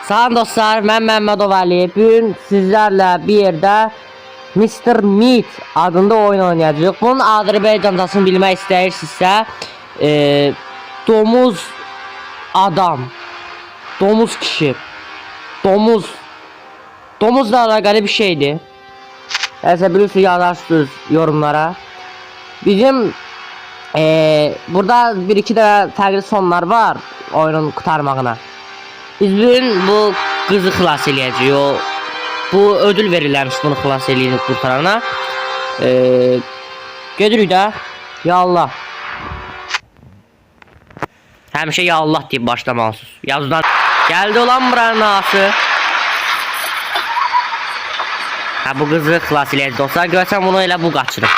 Salam dostlar, mən Məmmədov Əli. Bugün sizlərlə bir yerdə Mr. Meat adında oyun oynayacağıq. Bunun Azərbaycancasını bilmək istəyirsinizsə, domuz adam, domuz kişi, domuzla əlaqəli bir şeydir. Nəsə bilirsiniz, yazarsınız yorumlara. Bizim burada bir-iki də fərqli sonlar var oyunun qurtarmağına. Biz bugün bu qızı xilas eləyəcəyik. Bu ödül verirlərmiş bunu xilas eləyib qurtarana. Gedirik də. Ya Allah. Həmişə ya Allah deyib başlamalısınız. Yazıdan gəldi olan buranın ağası. Bu qızı xilas eləyəcək dostlar. Görsən bunu elə bu qaçırıb.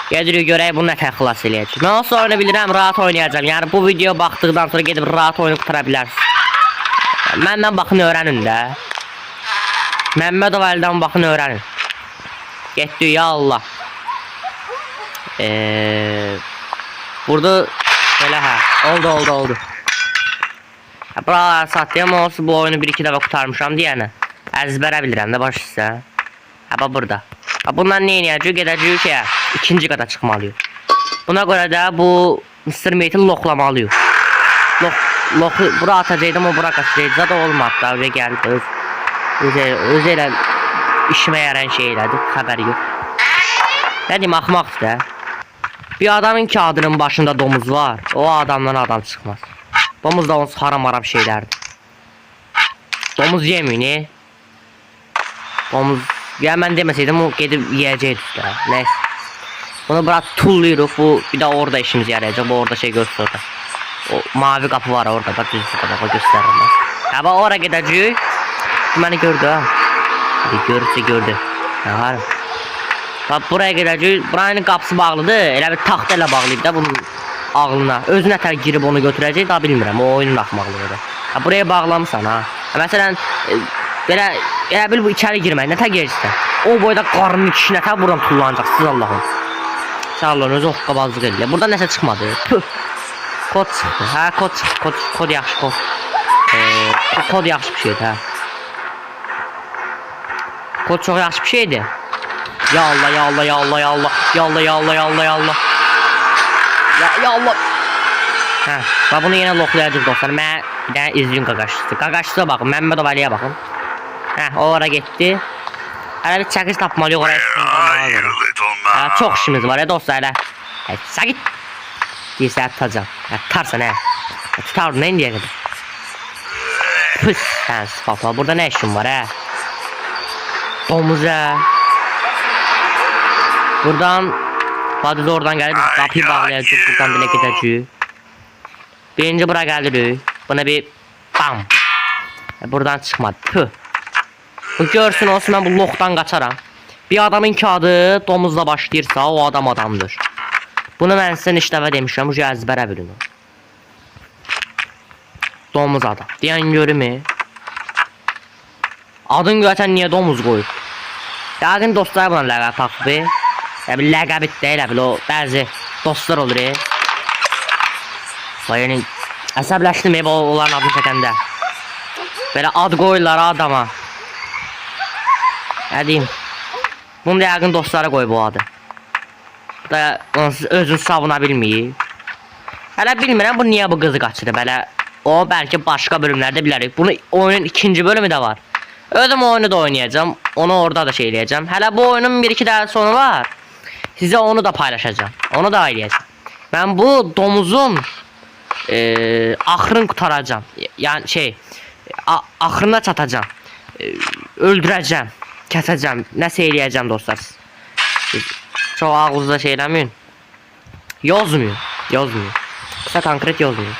Gedirik görək bunu nətər xilas eləyəcək. Mən olsa oyunu bilirəm, rahat oynayacağım. Yəni bu video baxdıqdan sonra gedib rahat oyunu qutara bilərsiniz. Məndən baxın öyrənin də. Məmmədov Əlidən baxın öyrənin. Getdik ya Allah. Burada belə oldu. Buralar satıyam olsun, bu oyunu bir-iki dəfə qutarmışam deyənə. Əzbərə bilirəm də baş hissə. Bax burada. Bundan nə eləyəcək? Gedəcək ki, ikinci qata çıxmalıyıq. Buna görə də bu Mr. Meat'i loxlamalıyıq. Bura atacaqdım, o bura qaçacaqdı da olmadı da, öyle gəldi. Öz elə işimə yaran şey elədi, xəbəri yox. Nə deyim, axmaqdır da. Bir adamın kağıdının başında domuz var, o adamdan adam çıxmaz. Domuz da onsuz haram şeylərdir. Domuz yemin, Domuz, ya mən deməsəydim, o gedib yiyəcəkdir da, nəysə. Bunu bura tulluyuruq, bu bir də orada işimiz yarayacaq, bu orada şey görsün orada. O mavi kapı var orada, bak düz burada, bak göstərirəm. Ya bak oraya gedəcəyik. Məni gördü ha. Görürsə gördü. Ya var. Bak buraya gedəcəyik. Buranın qapısı bağlıdır. Elə bir taxta ilə bağlayıb da bunun ağlına. Özü nətər girib onu götürəcək daha bilmirəm. O oyunun axmaqlığıdır. Ha buraya bağlamısan ha. Məsələn belə bil bu içəri girmək. Nətər girəcəksən? O boyda qarnın kişi nətər buram tullanacaqsınız Allahım. Sağ olun, özü oqqabazlıq edirlər. Burada nəsə çıxmadı. Püh. Kod çıxdı. Hə, kod çıxdı. Kod yaxşı kod. Kod yaxşı bir şeydir, hə. Kod çox yaxşı bir şeydir. Ya Allah. Hə, bax bunu yenə loxlayacaq dostlar. Mən bir dənə izləyim qaqaşçısı. Qaqaşçıya baxın, Məmməd Əliyə baxın. Hə, o ora getdi. Hələ bir çəkiş tapmalıyıq oraya. Çox işimiz var ya dostlar hələ. Sakit. Deyirsə tutacam. Tutarsan hə. Tutardım nə indiyə qədər. Püs sən sıfata. Burada nə işin var hə? Domuz hə. Buradan badız oradan gəlib qapıyı bağlayacaq. Buradan belə gedəcək. Birinci bura gəlirik. Buna bir bam. Buradan çıxmadı. Püh. Bu görsün olsun mən bu loxdan qaçaram. Bir adamın kağıdı domuzla başlayırsa o adam adamdır. Bunu mən sizə neçə dəfə demişəm, bu əzbərə bilin. Domuz adam. Deyən görümü. Adın görsən niyə domuz qoyub? Yəqin dostlar buna ləqəb taxıb. Ya bir ləqəb deyil, elə bil o bəzi dostlar olur. Yəni əsəbləşdim onların adını çəkəndə. Belə ad qoyurlar adama. Nə deyim? Bunu da yəqin dostları qoyub o adı. Da özünü savuna bilməyib. Hələ bilmirəm bu niyə bu qızı qaçırıb hələ. O bəlkə başqa bölümlərdə bilərik. Bunu oyunun ikinci bölümü də var. Özüm oyunu da oynayacağım. Onu orada da şey eləyəcəm. Hələ bu oyunun bir-iki dənə sonu var. Sizə onu da paylaşacağım. Onu da eləyəcəm. Mən bu domuzun axırını qutaracağım. Yəni şey axırına çatacağım. Öldürəcəm. Kəsəcəm. Nəsə eləyəcəm dostlar. Çox ağızda şey eləməyin. Yozmuyor. Qısa konkret yozmuyor.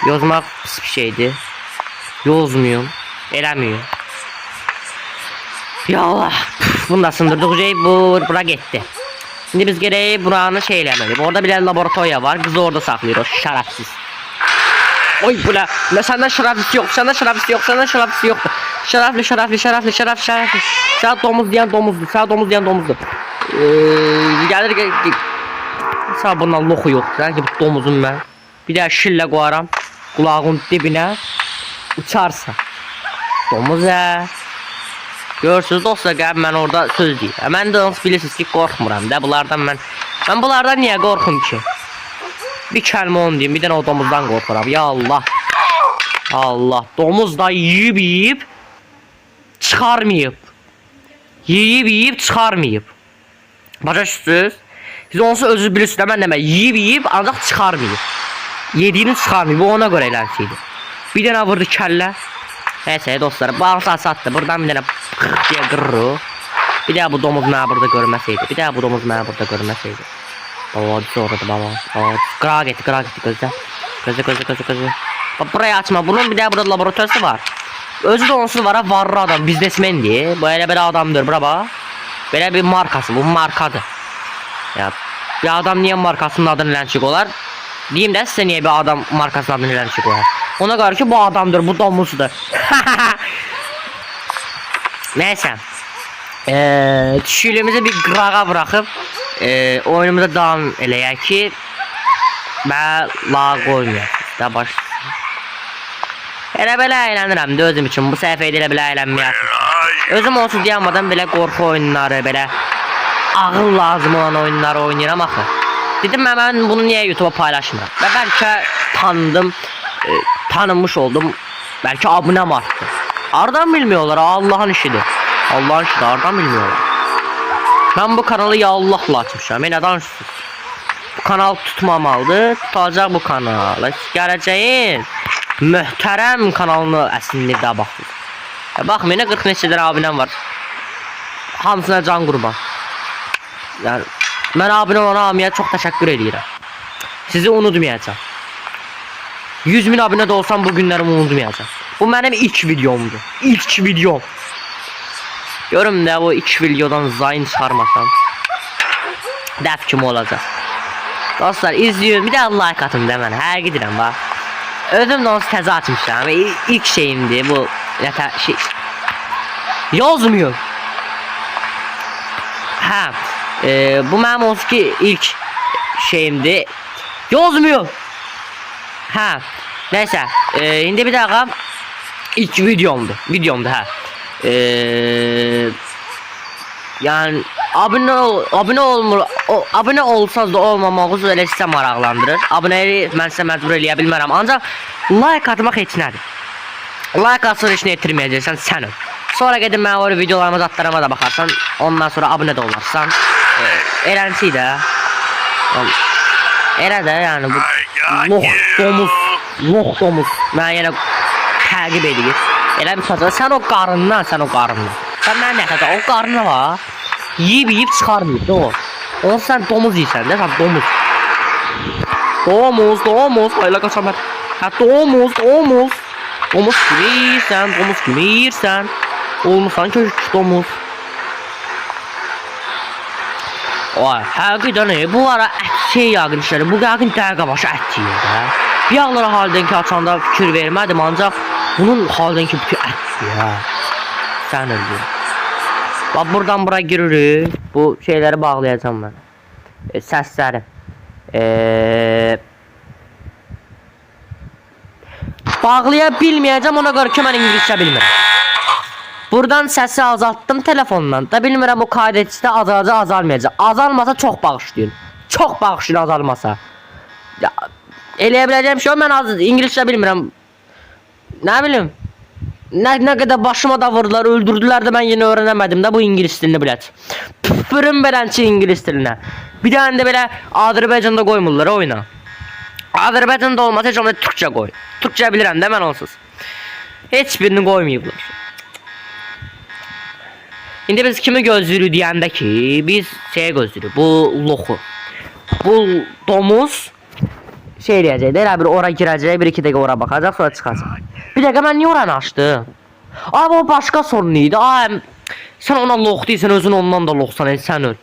Yozmaq pis bir şeydir. Yozmuyor. Eləmiyor. Ya Allah. Bunu da sındırdık. Bura getdi. Şimdi biz gerək buranı şey eləməliyik. Orada bir laboratoriya var. Qızı orada saxlayır o şərəfsiz. Oy bu nə? Səndən şərəfsiz yox. Şərəfli. Sən domuz deyən domuzdur. Gəlir sağ bundan loxu yox. Sanki bu domuzum mən. Bir də şillə qoyaram qulağın dibinə. uçarsa. Domuz ya. Görürsünüz dostlar, gəlib mən orada söz deyirəm. Mən də bilirsiniz ki, qorxmuram da bunlardan mən. Mən bunlardan niyə qorxum ki? Bir kəlmə onu deyim, bir dənə o domuzdan qorxuram. Ya Allah. Allah, domuz da yiyib çıxarmayıb. Yiyib çıxarmayıb. Başa düşürsünüz? Siz onsuz özünüz bilirsiniz də mən demə. Yiyib ancaq çıxarmayıb. Yediyini çıxarmayıb, ona görə elənsiydi. Bir dənə vurdu kəllə. Neyse dostlar, bu arsa satdı. Buradan bir dənə diye qırırıq. Bir daha bu domuz mənə burada görməsəydi. Bir daha bu domuz mənə burada görməsəydi. Baba sonradı baba. Qırağa getdi gözlə. Gözlə. Bak burayı açma. Bunun bir daha burada laboratuvarı var. Özü də onsuz var, varlı adam, biznesmendir. Bu elə adamdır, bura bax. Belə bir markası, bu markadır. Ya bir adam niye markasının adını lənçik olar? Diyeyim də sizə niye bir adam markasının adını lənçik olar? Ona göre ki bu adamdır, bu domuzdur. Neyse. Düşülümüzü bir qırağa bırakıp oyunumuza devam eləyək ki mən lağa qoymayaq da baş. Elə belə əylənirəm də özüm üçün, bu səhifədə elə belə əylənməyək. Özüm olsun deyəmədən belə qorxu oyunları, belə ağıl lazım olan oyunları oynayıram axı. Dedim mən bunu niyə YouTube'a paylaşmıram? Və bəlkə tanıdım, tanınmış oldum, belki abonem arttı. Aradan bilmiyorlar, Allah'ın işidir. Allah'ın işidir, aradan bilmiyorlar. Ben bu kanalı ya Allah'la açmışam, neden danışsınız? Bu kanal tutmamalıdır, tutacaq bu kanal. Gələcəyin möhtərəm kanalını əslində də baxın. Baxmayın, 40 neçədən abonem var. Hamısına can qurban. Yani mən abunə olan hamıya çox təşəkkür edirəm. Sizi unutmayacağım. 100.000 abone de olsam bu günlerimi unutmayacağım. Bu benim ilk videomdu. İlk videom. Görüm de bu ilk videodan zayin çıkarmasam. Dəf kimi olacaq. Dostlar izləyin, bir də like atın da mənə. Hər gidirəm bax. Özüm də onu təzə açmışam. İlk şeyimdi bu. Şey. Yazmıyor. Ha. Bu mənim olsun ki ilk şeyimdi. Yazmıyor. Ha, neyse, şimdi bir dakika ilk videomdu ha. Yani abone olsanız da olmamağınız elə sizə maraqlandırır. Abonələri mən sizə məcbur eləyə bilmərəm. Ancaq like atmaq heç nədir? Like atsın heç nə etdirməyəcəksən sən ol. Sonra gedin mən o videolarıma, zatlarıma da baxarsan, ondan sonra abunə də olarsan. Elənciydi də. Elə də yəni bu lox domuz mən yenə təqib edir. Elə bir saçma, sən o qarından. Sən mən nəxəcə, o qarnına var. Yiyib çıxarmayıb da o. Onu sən domuz yiyirsən də, sən domuz. Domuz, hayla qaçam mən. Hə, domuz. Domuz kimi yiyirsən. Olmuşsan köşk domuz. Ay, həqiqətən bu ara şey yağın işləri, bu yağın dəqiqə başı ət yiyir də. Bir yağlara haldenki açanda fikir vermədim, ancaq bunun haldenki bütün ətdir ya. Sən öldür. Bax buradan bura giririk. Bu şeyləri bağlayacağım mən. Səsləri. Bağlaya bilməyəcəm, ona görə ki mən İngilizcə bilmirəm. Buradan səsi azalttım telefondan. Da bilmirəm o kaydetçidə azalmayacaq. Azalmasa çox bağışlayın. Çox bağışlayın azalmasa. Ya, eləyə biləcəm şey o, mən İngilizcə bilmirəm. Nə bilim. Nə qədər başıma da vurdular, öldürdülər də mən yenə öyrənəmədim də bu İngilis dilini bilət. Püfürüm belənçi İngilis dilinə. Bir dənə də belə Azərbaycanda qoymurlar oyuna. Azərbaycanda olmasa heç olmasa Türkçə qoy. Türkçə bilirəm də mən onsuz. Heç birini qoymayıblar. İndi biz kimi gözləyirik deyəndə ki, biz şeyə gözləyirik, bu loxu. Bu domuz şey deyəcək də, elə bir ora girəcək, 1-2 dəqiqə ora baxacaq, sonra çıxacaq. Bir dəqiqə mən niyə oranı açdım? Abi o başqa sorun idi. Ay, sən ona lox deyirsən, özün ondan da loxsan, sən öl.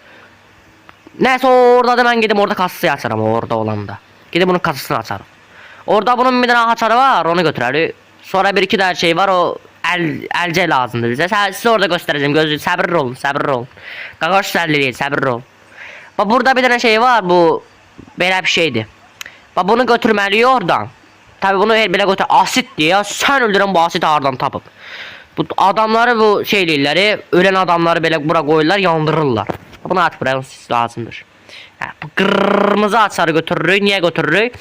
Nəysə orada da mən gedim orada kassayı açarım, orada olanda. Gedib bunun kassasını açarım. Orada bunun bir dənə açarı var, onu götürərik. Sonra 1-2 dəqiqə şey var, o əlcə lazımdır bizə. Sizə orada göstərəcəm, gözləyin, səbirli olun. Qaqaş səlliyin, səbirli olun. Bax burada bir dənə şey var, bu belə bir şeydir. Bax bunu götürməliyik oradan. Tabii bunu belə götür asit diye sen öldürən bu asit hardan tapıb. Bu adamları bu şeylikləri, ölən adamları belə bura qoyurlar, yandırırlar. Bunu at buraya lazımdır. Hə, bu qırmızı açarı götürürük. Niyə götürürük?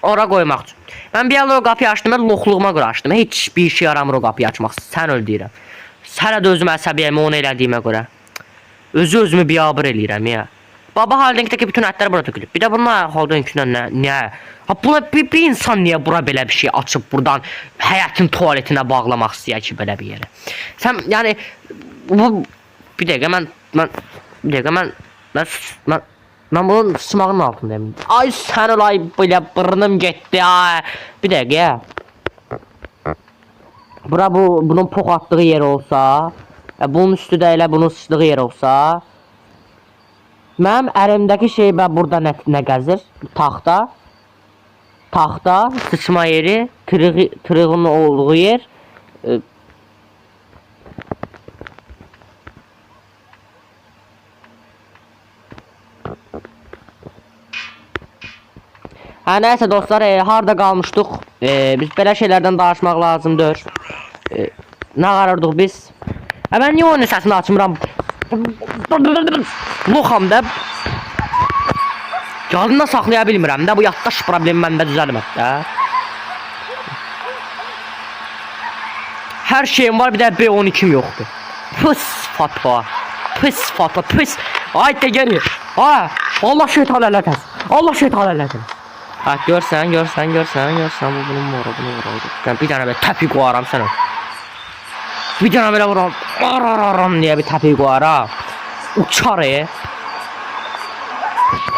Ora qoymaq üçün. Mən bir o qapıyı açdım, mən loxluğuma görə açdım. Heç bir şey yaramır o qapıyı açmaq. Sən öl deyirəm. Sənə də özüm əsəbiyəm onu elədiyimə görə. Özümü biabır eləyirəm ya. Baba Holding'deki bütün ətlər bura tökülüb. Bir də bunlar Holding'dən nə? Ha buna bir insan niyə bura belə bir şey açıb buradan həyətin tualetinə bağlamaq istəyir ki belə bir yerə. Sən yəni bu bir dəqiqə mən bunun sımağının altındayım. Ay sən olay belə burnum getdi ay. Bir dəqiqə. Bura bunun pox atdığı yer olsa, bunun üstü də elə bunun sıçdığı yer olsa, mənim əlimdəki şey burada nə gəzir? Taxta, sıçma yeri, tırığın olduğu yer. Hə nəysə dostlar, harda qalmışdıq? Biz belə şeylərdən danışmaq lazımdır. Nə qarırdıq biz? Mən niyə oyunun səsini açmıram? Loxam da. Yadında saxlaya bilmirəm də, bu yaddaş problemi məndə düzəlmir də. Hər şeyim var, bir də B12'm yoxdur. Pıs fatva. Pıs. Ay də gəlir. Ha, Allah şeytan ələtəz. Ha, görsən, bu bunun moru, bir dənə belə təpi qoyaram sənə. Bir dənə belə vuram, deyə bir təpi qoyaram. Uçar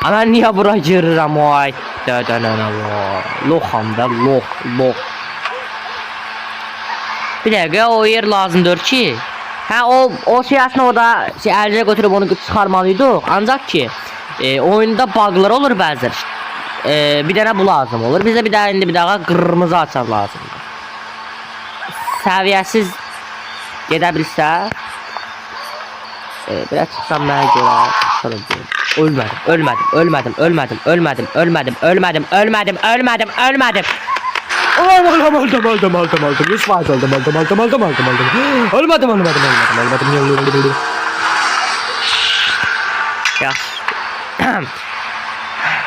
Mən niyə bura girirəm o ay? Dədənənə var. Loxam da, lox. Bir dəqiqə, o yer lazımdır ki. Hə, o şey aslında orada əlcə götürüb onu çıxarmalıydıq. Ancaq ki, oyunda bug'lar olur bəzər. Bir dənə bu lazım olur. Bizə bir daha qırmızı açar lazımdır. Səviyyəsiz gedə bilsə, biraz çıxsam mənə görə ölmədim. Öldüm. 100% öldüm. Ölmədim. Ya.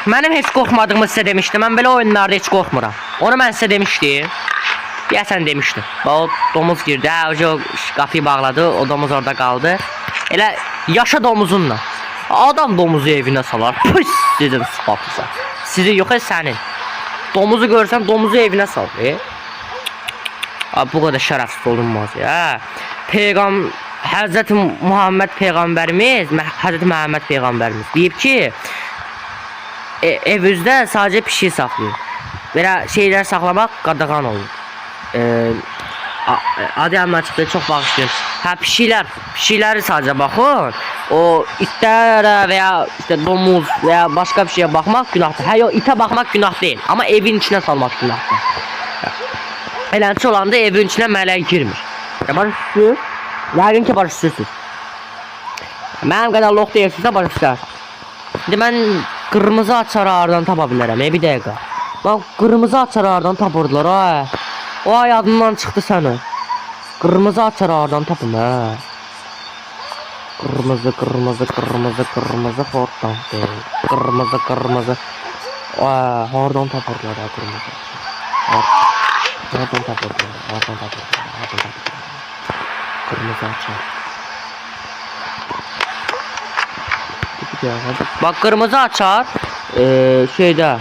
Mənim heç qorxmadığımı sizə demişdim. Mən belə oyunlarda heç qorxmuram. Onu mən sizə demişdim. Deyəsən demişdim. O domuz girdi. Hə, o qapıyı bağladı. O domuz orada qaldı. Elə yaşa domuzunla. Adam domuzu evinə salar. Pıs dedim sıfatlısa. Sizi yox sənin. Domuzu görsən domuzu evinə sal. Bu qədər şərəfsiz olunmaz ya. Həzrəti Muhammed Peyğəmbərimiz, Həzrəti Məhəmməd Peyğəmbərimiz deyib ki, evinizdə sadəcə pişik saxlayın. Belə şeylər saxlamaq qadağan olur. Adı yanına çıxdı, çox bağışlayın. Hə, pişikləri sadəcə baxın. O itlərə və ya işte domuz və ya başqa bir şeyə baxmaq günahdır. Hə, yox, itə baxmaq günah deyil, amma evin içinə salmaq günahdır. Eləncə olanda evin içinə mələk girmir. Barışsız, yəqin ki barışsızsınız. Mənim qədər lox deyilsinizsə barışsızlar. İndi mən qırmızı açarı hardan tapa bilərəm, bir dəqiqə. Lan qırmızı açarı hardan tapırdılar, ay. O ay adından çıxdı səni. Qırmızı açarı hardan tapım, hə. Qırmızı hortdan deyil. Qırmızı. Ay, hardan tapırdılar, qırmızı. Hardan tapırdılar. Qırmızı açar. Bak qırmızı açar şeydə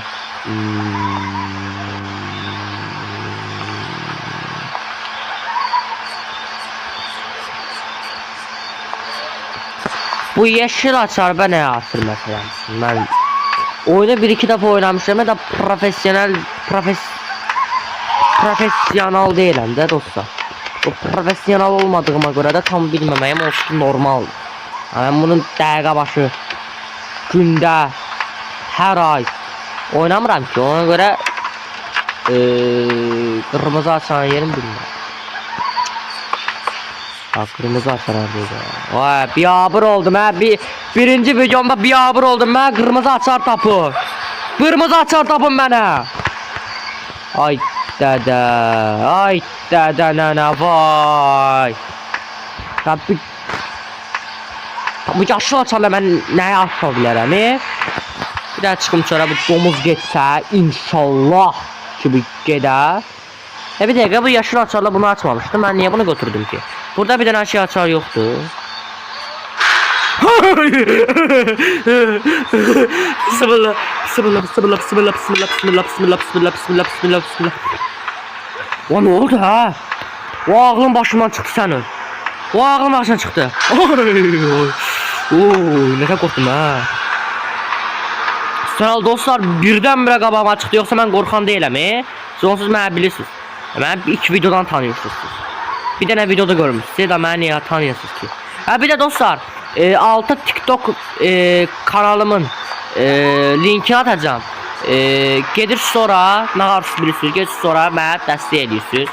bu yeşil açar bə nə asır məsələn. Mən oyunu 1-2 dəfə oynamışam da profesyonal deyiləm də dostlar. O profesyonal olmadığıma görə də tam bilməməyim olsun normaldır. Mən bunun dəqiqə başı gündə hər ay oynamıram ki, ona görə qırmızı açan yerim bilmirəm. Qırmızı açan yerim. Vay, biabır oldum hə. Birinci videomda biabır oldum mən, qırmızı açar tapır. Qırmızı açar tapın mənə. Ay dədə. Ay dədə nənə vay. Tabi. Bu yaşlı açarla mən nəyə aça bilərəm? Bir daha çıxım sonra bu domuz getsə inşallah ki bu gedər. Bir dəqiqə bu yaşlı açarla bunu açmamışdım. Mən niyə bunu götürdüm ki? Burada bir dənə şey açar yoxdur. Bismillah, bismillah, bismillah, bismillah, bismillah, bismillah, bismillah, bismillah, bismillah, bismillah, bismillah. O ne oldu ha? O ağlın başımdan çıktı senin. O ağlın başından çıktı. Ne kadar korktum ha. Sonra dostlar birdən-birə qabağıma çıxdı, yoxsa mən qorxan deyiləm. Sonsuz mənə bilirsiniz. Mən ilk videodan tanıyorsunuz. Bir dənə videoda görmüşsünüz, məni niyə tanıyorsunuz ki? Bir də dostlar, altı TikTok kanalımın linkini atacağım. Gedir sonra, nə varsınız bilirsiniz, gedir sonra mənə dəstək edirsiniz.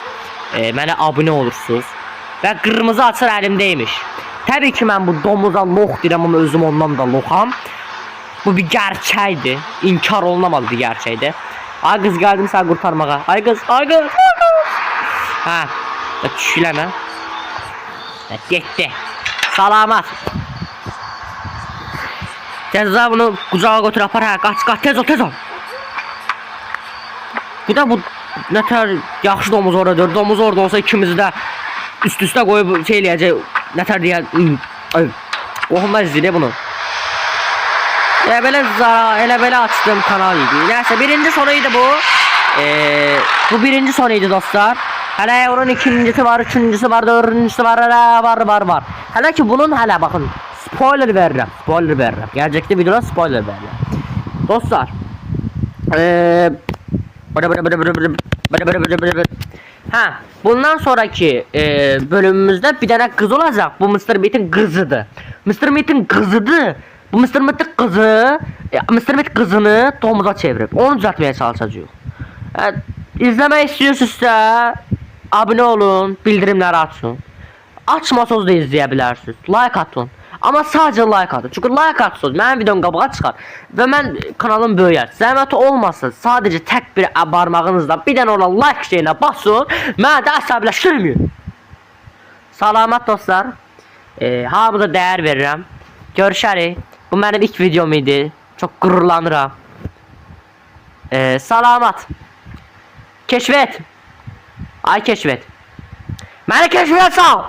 Mənə abunə olursunuz. Və qırmızı açır əlimdəymiş. Təbii ki mən bu domuza lox deyirəm, amma özüm ondan da loxam. Bu bir gerçəkdir. İnkar olunamaz bir gerçəkdir. Ay qız gəldim səni qurtarmağa. Ay qız, ay qız, ay qız. Hə, düşüləmə. Getdi. Salamat. Tezza bunu kucağa götür apar, hə, qaç, tez ol. Bu da bu nətər yaxşı domuz oradır. Domuz orada olsa ikimizi də üst-üstə qoyub şey eləyəcək. Nətər deyə, qohumlar izləyir bunu. Elə belə açtığım kanal idi. Nəysə birinci sonuydu bu. Bu birinci sonuydu dostlar. Hələ onun ikincisi var, üçüncüsü var, dördüncüsü var, var. Hələ ki bunun hələ baxın spoiler verirəm. Gələcəkdə videoda spoiler verirəm. Dostlar, bundan sonraki bölümümüzdə bir dənə qız olacaq. Bu Mr. Meat'in qızıdır. Bu Mr. Meat'in qızı, Mr. Meat qızını domuza çevirib. Onu düzəltməyə çalışacağıq. İzləmək istiyorsunuzsa abone olun, bildirimləri açın. Açmasanız da izləyə bilərsiniz. Like atın. Amma sadəcə like atın. Çünki like atsınız mənim videom qabağa çıxar və mən kanalım böyüyər. Zəhmət olmasın, sadəcə tək bir barmağınızla bir dənə olan like şeyinə basın. Mənə də əsəbləşdirməyin. Salamat dostlar. Hamınıza dəyər verirəm. Görüşərik. Bu mənim ilk videom idi. Çox qürurlanıram. Salamat. Keşfet. Ay keşfet. Məni keşfet sal.